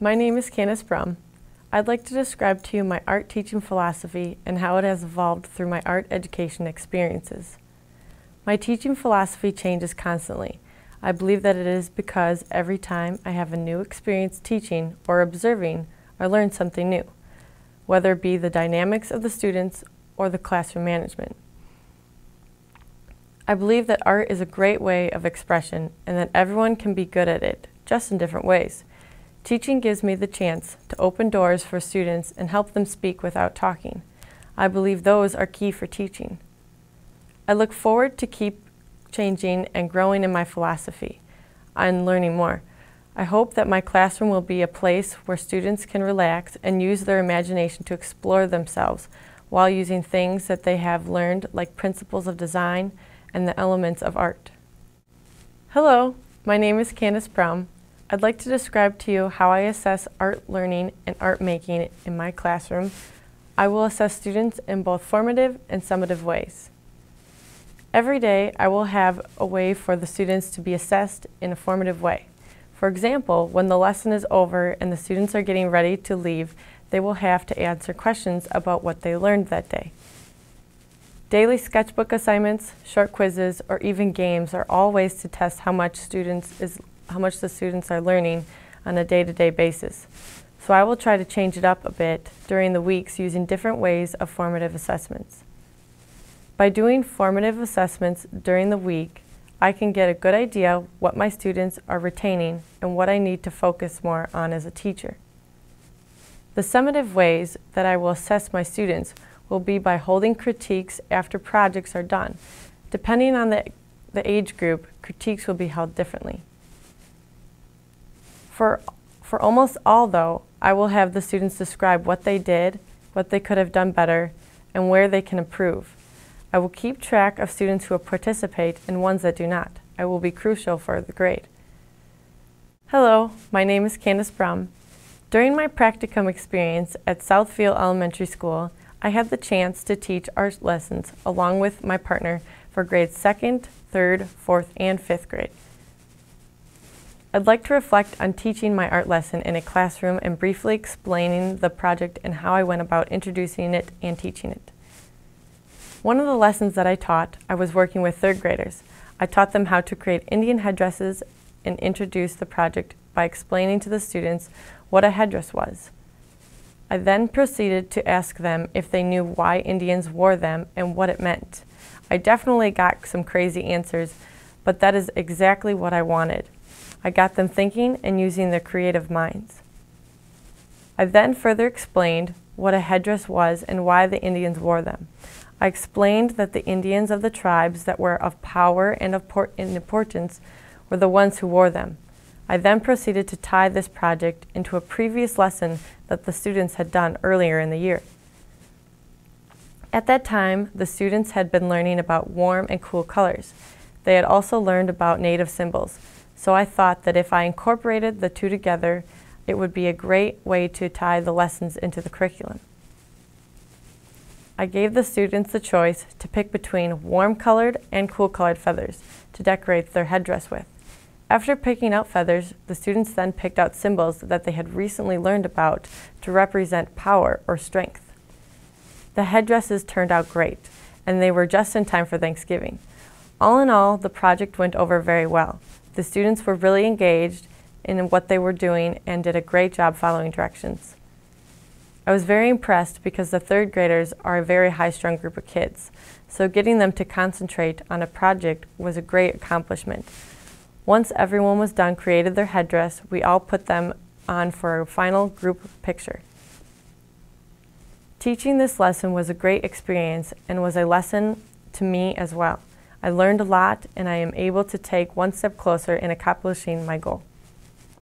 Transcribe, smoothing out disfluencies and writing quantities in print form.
My name is Candace Brum. I'd like to describe to you my art teaching philosophy and how it has evolved through my art education experiences. My teaching philosophy changes constantly. I believe that it is because every time I have a new experience teaching or observing, I learn something new, whether it be the dynamics of the students or the classroom management. I believe that art is a great way of expression and that everyone can be good at it, just in different ways. Teaching gives me the chance to open doors for students and help them speak without talking. I believe those are key for teaching. I look forward to keep changing and growing in my philosophy and learning more. I hope that my classroom will be a place where students can relax and use their imagination to explore themselves while using things that they have learned, like principles of design and the elements of art. Hello, my name is Candace Brum. I'd like to describe to you how I assess art learning and art making in my classroom. I will assess students in both formative and summative ways. Every day, I will have a way for the students to be assessed in a formative way. For example, when the lesson is over and the students are getting ready to leave, they will have to answer questions about what they learned that day. Daily sketchbook assignments, short quizzes, or even games are all ways to test how much the students are learning on a day-to-day basis. So I will try to change it up a bit during the weeks using different ways of formative assessments. By doing formative assessments during the week, I can get a good idea what my students are retaining and what I need to focus more on as a teacher. The summative ways that I will assess my students will be by holding critiques after projects are done. Depending on the age group, critiques will be held differently. For almost all, though, I will have the students describe what they did, what they could have done better, and where they can improve. I will keep track of students who participate and ones that do not. I will be crucial for the grade. Hello, my name is Candace Brum. During my practicum experience at Southfield Elementary School, I had the chance to teach art lessons along with my partner for grades 2nd, 3rd, 4th, and 5th grade. I'd like to reflect on teaching my art lesson in a classroom and briefly explaining the project and how I went about introducing it and teaching it. One of the lessons that I taught, I was working with 3rd graders. I taught them how to create Indian headdresses and introduce the project by explaining to the students what a headdress was. I then proceeded to ask them if they knew why Indians wore them and what it meant. I definitely got some crazy answers, but that is exactly what I wanted. I got them thinking and using their creative minds. I then further explained what a headdress was and why the Indians wore them. I explained that the Indians of the tribes that were of power and of importance were the ones who wore them. I then proceeded to tie this project into a previous lesson that the students had done earlier in the year. At that time, the students had been learning about warm and cool colors. They had also learned about native symbols, so I thought that if I incorporated the two together, it would be a great way to tie the lessons into the curriculum. I gave the students the choice to pick between warm-colored and cool-colored feathers to decorate their headdress with. After picking out feathers, the students then picked out symbols that they had recently learned about to represent power or strength. The headdresses turned out great, and they were just in time for Thanksgiving. All in all, the project went over very well. The students were really engaged in what they were doing and did a great job following directions. I was very impressed because the 3rd graders are a very high-strung group of kids, so getting them to concentrate on a project was a great accomplishment. Once everyone was done created their headdress, we all put them on for a final group picture. Teaching this lesson was a great experience and was a lesson to me as well. I learned a lot and I am able to take one step closer in accomplishing my goal.